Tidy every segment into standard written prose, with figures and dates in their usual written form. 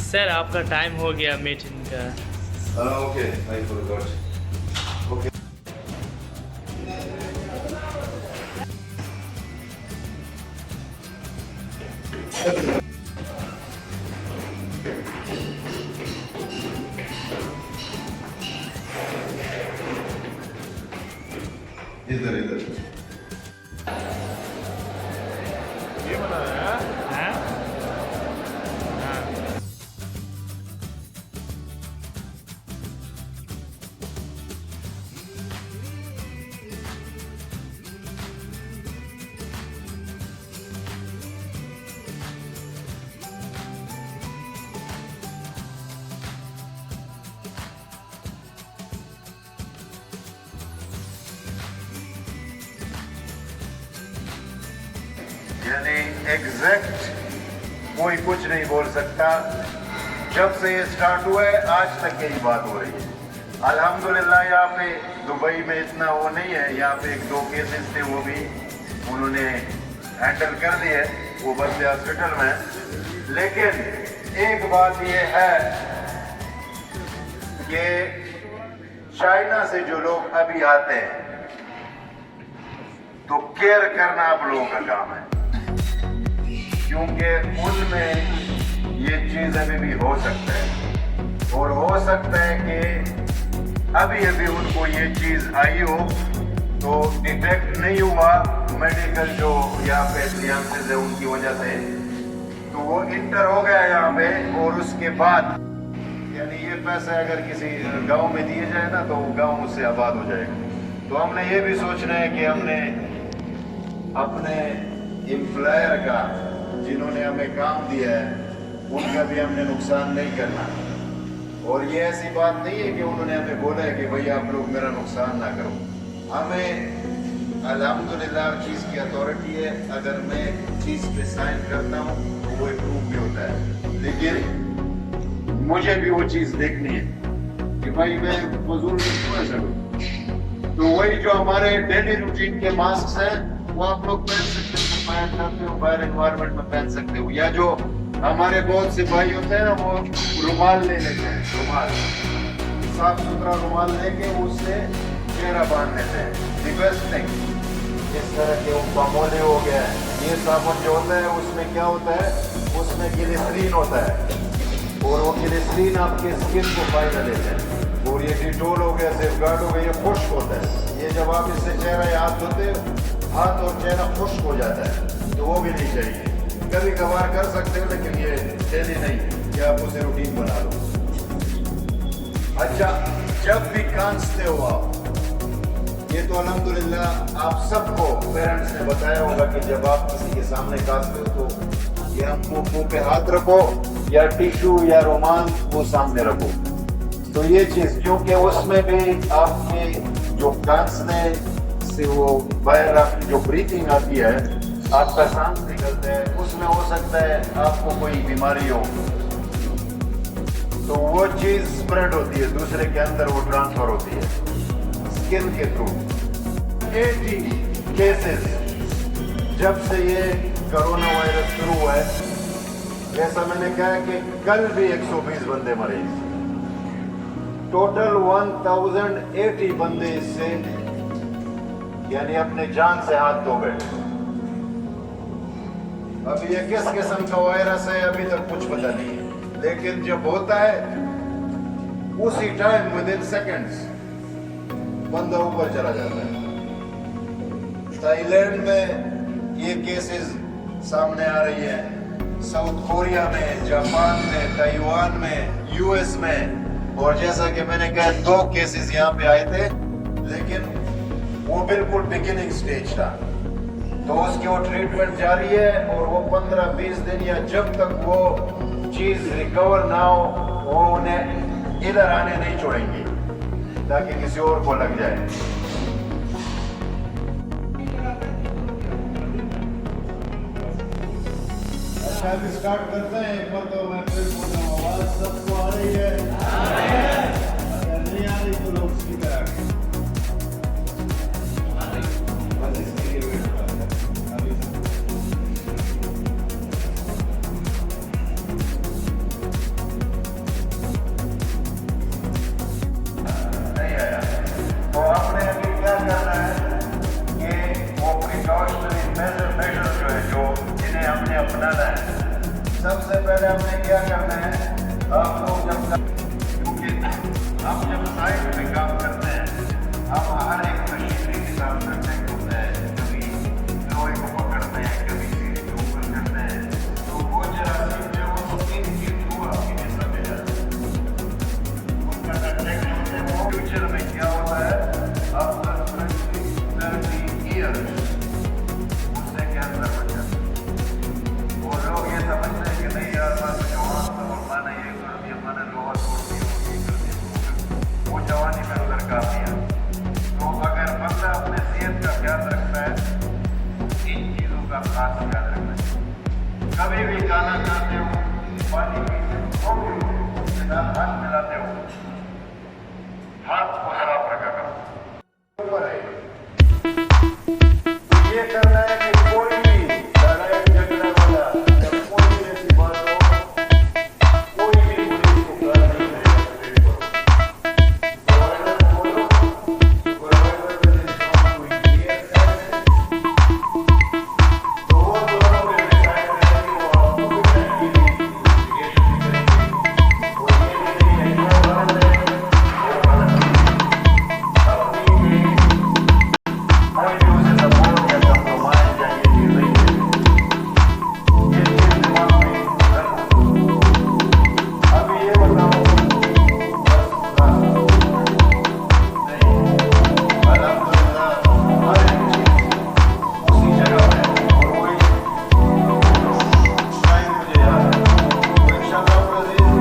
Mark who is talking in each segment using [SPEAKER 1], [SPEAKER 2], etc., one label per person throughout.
[SPEAKER 1] Sir आपका time हो गया मीटिंग का।
[SPEAKER 2] Okay, I forgot. ओके, इधर इधर
[SPEAKER 1] ये बनाया है? हाँ।
[SPEAKER 2] यानी एग्जैक्ट कोई कुछ नहीं बोल सकता। जब से ये स्टार्ट हुआ है आज तक यही बात हो रही है। अल्हम्दुलिल्लाह यहाँ पे दुबई में इतना वो नहीं है। यहाँ पे एक दो केसेस थे, वो भी उन्होंने हैंडल कर दिए, वो बंदे हॉस्पिटल में हैं। लेकिन एक बात ये है कि चाइना से जो लोग अभी आते हैं तो केयर करना आप लोगों का काम है, क्योंकि उनमें ये चीज अभी भी हो सकता है और हो सकता है कि अभी अभी उनको ये चीज आई हो तो डिटेक्ट नहीं हुआ मेडिकल जो यहाँ पे एप्लियंसेस है उनकी वजह से, तो वो इंटर हो गया यहाँ पे। और उसके बाद यानी ये पैसे अगर किसी गांव में दिए जाए ना तो वो गांव उससे आबाद हो जाएगा। तो हमने ये भी सोचना है कि हमने अपने एम्प्लॉयर का, जिन्होंने हमें काम दिया है, उनका भी हमने नुकसान नहीं करना। और ये ऐसी बात नहीं है कि उन्होंने हमें बोला है कि भाई आप लोग मेरा नुकसान ना करो। हमें अल्हम्दुलिल्लाह चीज़ की अथॉरिटी है, अगर मैं चीज़ पे साइन करता हूँ तो वो प्रूफ भी होता है। लेकिन मुझे भी वो चीज़ देखनी है कि भाई मैं फजूल में क्यों ऐसा करूँ। तो वही जो हमारे डेली रूटीन के मास्क हैं वो आप लोग पहन सकते हो, पहन सकते हो, बाहर एनवायरमेंट में पहन सकते हो। या जो हमारे बहुत से भाई होते हैं ना वो रुमाल ले लेते हैं, रुमाल साफ सुथरा रुमाल लेके उससे चेहरा बांध लेते हैं। दी बेस्ट थिंग इस तरह के पामोले हो गया है, ये साबुन जो होता है उसमें क्या होता है, उसमें ग्लिसरीन होता है और वो ग्लिसरीन आपके स्किन को फायदा देते हैं। और ये डिटोल हो गया, सेफगार्ड हो गया, ये खुश्क होता है। ये जब आप इससे चेहरा या हाथ धोते हो, हाथ और चेहरा खुश्क हो जाता है, तो वो भी नहीं चाहिए। कभी कभार कर सकते हो लेकिन ये डेली नहीं कि आप उसे रूटीन बना लो। अच्छा, जब भी कांसते हो आप, ये तो अल्हम्दुलिल्लाह आप सबको पेरेंट्स ने बताया होगा कि जब आप किसी के सामने कांसते हो तो ये हम मुंह पे हाथ रखो या टिश्यू या रुमाल वो सामने रखो। तो ये चीज, क्योंकि उसमें भी आपके जो कांसने से वो बाहर आपकी जो ब्रीथिंग आती है, आपका सांस निकलता है, उसमें हो सकता है आपको कोई बीमारी हो, तो वो चीज स्प्रेड होती है दूसरे के अंदर, वो ट्रांसफर होती है स्किन के थ्रू। 80 केसेस जब से ये कोरोना वायरस शुरू हुआ है, जैसा मैंने कहा कि कल भी 120 बंदे मरे। टोटल 1080 बंदे इससे यानी अपने जान से हाथ धो गए। अब ये किस किस्म का वायरस है अभी तक कुछ पता नहीं है, लेकिन जब होता है उसी टाइम विद इन सेकेंड्स बंदा ऊपर चला जाता है। थाईलैंड में ये केसेस सामने आ रही है, साउथ कोरिया में, जापान में, ताइवान में, यूएस में। और जैसा कि मैंने कहा 2 केसेस यहाँ पे आए थे, लेकिन वो बिल्कुल बिगिनिंग स्टेज था, तो उसकी वो ट्रीटमेंट जारी है और वो 15-20 दिन या जब तक वो चीज रिकवर ना हो वो उन्हें इधर आने नहीं छोड़ेंगे ताकि किसी और को लग जाए। अच्छा, अभी स्टार्ट करते हैं। एक बार तो मैं फिर बोल रहा हूँ, आवाज सबको आ रही है? अगर नहीं आ रही तो लोग स्पीकर आ गए। बस इसके लिए वेट कर रहे हैं। अभी करना है, आप लोग क्योंकि हम जब साइड में काम करते हैं, हम हर एक मशीनरी के साथ कंटेक्ट होता है, कभी लोहे को पकड़ते हैं, कभी सीढ़ी के ऊपर करते हैं, तो वो जरासीम जो है वो इनके थ्रू आपके जैसा में जाता है, उनका कंटेक्ट होता है। वो फ्यूचर में क्या होता है, आफ्टर 30 years उससे कैंसर बच जाता है। वो लोग ये समझते हैं कि नहीं यार मैं जवान था और मैंने ये कर दिया, मैंने लोहा तोड़ दिया, ये कर दिया, वो जवानी में उधर कर दिया। तो अगर बंदा अपने सेहत का ख्याल रखता है, इन चीज़ों का खास ख्याल रखना है। कभी भी खाना खाते हो, पानी पीते हो, तो भी उसके साथ हाथ मिलाते हो, हाथ को साफ रखा करो। ऊपर है ये करना है कि कोई भी लड़ाई झगड़ा वाला या कोई भी ऐसी बात हो, कोई भी पुलिस को गाल नहीं करेगा। सुपरवाइजर बोलो, supervisor will respond to clear sense। तो वो दोनों में डिसाइड करेंगे कि वो आपको भी इन्वेस्टिगेशन भी करेंगे। वो ये नहीं है जो गलत है वो गलत है। अपनी भी कोई भी उसे सपोर्ट या कंप्रोमाइज या ये चीज नहीं है, ये चीज दिमाग में रखो। अभी ये बताओ बस नहीं, अल्हम्दुलिल्लाह हर एक चीज उसी जगह पे और वही टाइम मुझे याद है। तो इंशाअल्लाह अज़ीज़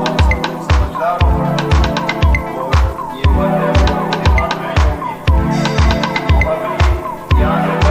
[SPEAKER 2] आप सब लोग समझदार हो और ये बातें आपको दिमाग में आई होंगी। अभी यहाँ से बात कर रही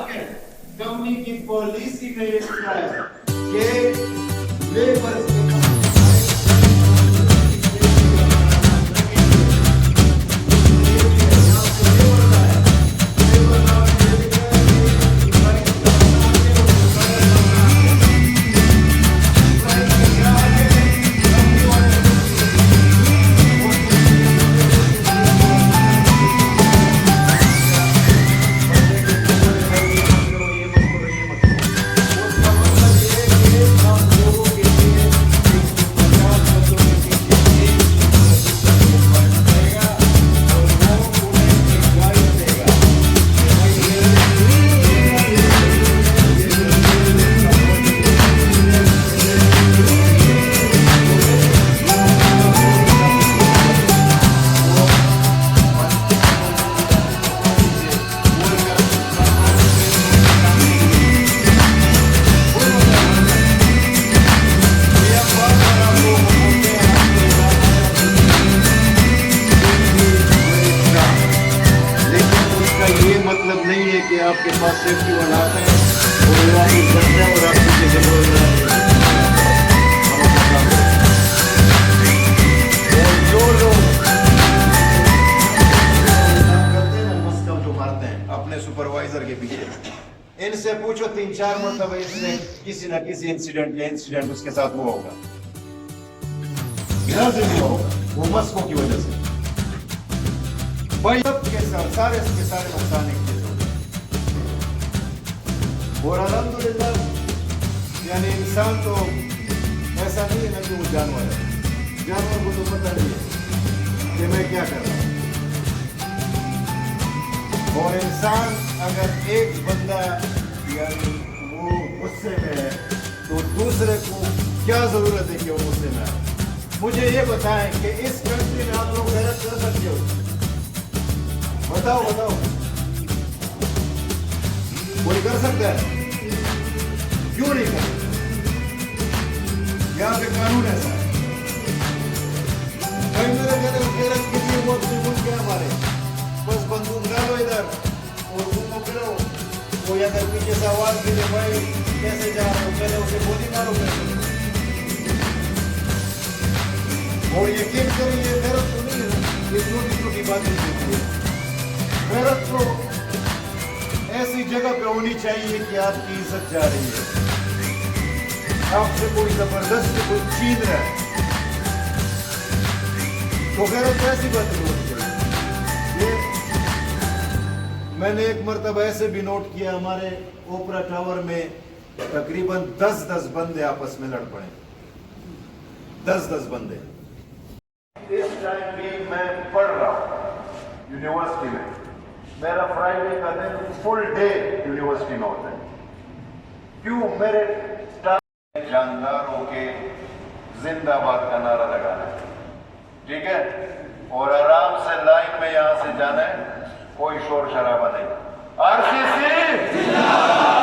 [SPEAKER 2] है कंपनी की पॉलिसी में ये लिखा है कि लेबर इससे पूछो 3-4 मरतबा इसने किसी ना किसी इंसिडेंट उसके साथ हुआ होगा, लाजिम हुआ होगा, वो मस्कों की वजह से। भाई सबके साथ सारे के सारे नुकसान एक चीज होगा। और अल्हम्दुलिल्लाह यानी इंसान तो ऐसा नहीं है ना कि वो जानवर है, जानवर को तो पता नहीं है कि मैं क्या कर रहा हूँ। और इंसान अगर एक बंदा यानी वो गुस्से में है तो दूसरे को क्या जरूरत है कि वो गुस्से में आए। मुझे ये बताएं कि इस कंट्री में आप लोग गैरत कर सकते हो? बताओ बताओ, कोई कर सकता है? क्यों नहीं कर सकता? यहाँ पे कानून ऐसा है। भाई मेरे गैरत के लिए वो क्या हमारे बस बंदूक डालो इधर और घूमो फिरो, वो अगर पीछे से आवाज भी दे भाई कैसे जा रहे हो, पहले उसे गोली मारो कैसे। और यकीन करिए ये गैरत तो नहीं है, ये छोटी छोटी बातें होती है। गैरत तो ऐसी जगह पे होनी चाहिए कि आपकी इज्जत जा रही है, आपसे कोई जबरदस्ती कोई छीन रहा है, तो गैरत ऐसी बातें होनी चाहिए। ये मैंने एक मरतबा ऐसे भी नोट किया, हमारे ओपरा टावर में तकरीबन 10 बंदे आपस में लड़ पड़े, 10 बंदे। इस टाइम भी मैं पढ़ रहा हूँ यूनिवर्सिटी में, मेरा फ्राइडे का दिन फुल डे यूनिवर्सिटी में होता है। क्यों? मेरे जानदारों के जिंदाबाद का नारा लगाना है, ठीक है, और आराम से लाइन में यहां से जाना है, कोई शोर शराबा नहीं। आरसीसी जिंदाबाद।